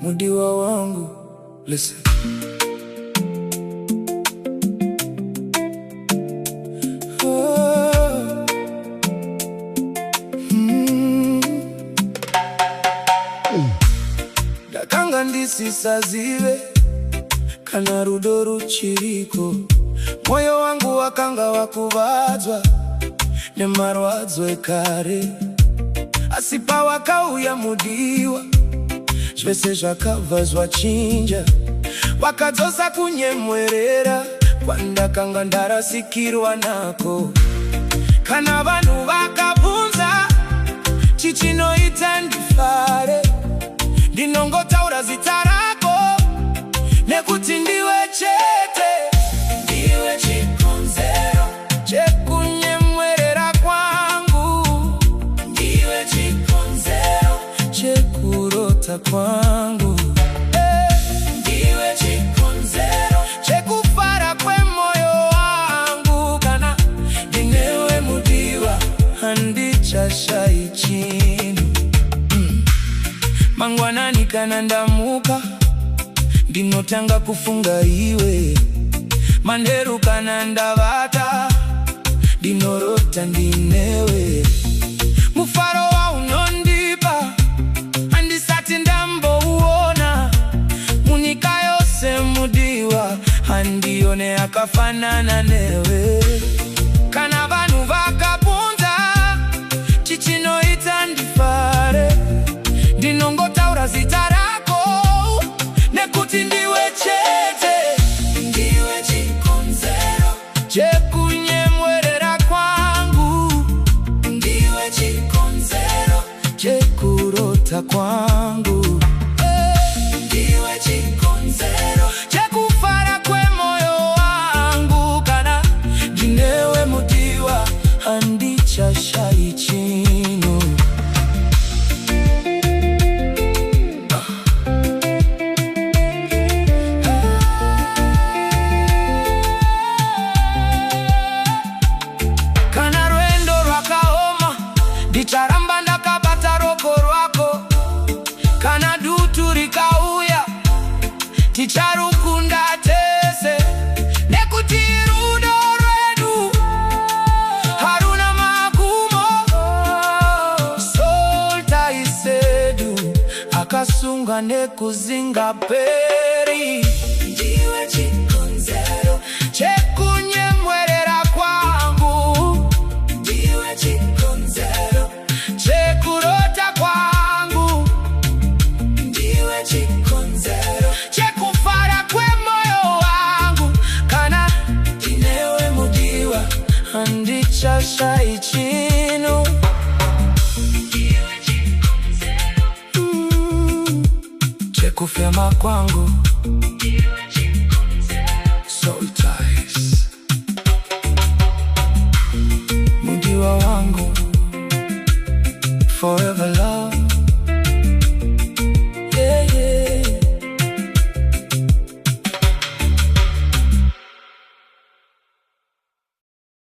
mudiwa wangu. Listen. Dakanga ndisisazive kana rudo ruchiriko, moyo wangu wakanga wakuvadzwa nemarwadzo ekare, asipa wakauya mudiwa zvese zvakabva zvachinja, wakadzosa kunyemwerera kwandakanga ndarasikirwa nako. Kana vanhu vakabvunza chichinoita ndifare, ndinongotaura zita rako nekuti ndiwe chete. Ndiwe chikonzero chekunyemwerera kwangu, ndiwe chikonzero chekurota kwangu, ndiwe chikonzero chekufara kwemoyo wangu. Kana ndinewe mudiwa handichashayi chinhu. Mangwanani kana ndamuka ndinotanga kufunga iwe, manheru kana ndavata ndinorota ndinewe. Mufaro waunondipa handisati ndambouona, munyika yose mudiwa handione akafanana newe. Kana vanhu vakabvunza chichinoita ndifare, ndinongotaura zita rako nekuti ndiwe chete. Ndiwe chikonzero chekunyemwerera kwangu, ndiwe chikonzero chekurota kwangu, ndiwe chikonzero chekufara kwemoyo wangu. Kana ndinewe mudiwa handichashayi chinhu. Ndicharamba ndakabata roko rwako, kana dutu rikauya ticharukunda tese, nekuti rudo rwedu haruna magumo. Solta isedu akasunga nekuzinga peri, ndiwe chikonzero chekunyemwerera kwangu, ndiwe chikonzero chekurota kwangu, ndiwe chikonzero chekufara kwemoyo wangu. Kana ndinewe mudiwa handichashayi chinhu. Ndiwe chikonzero chekufema kwangu,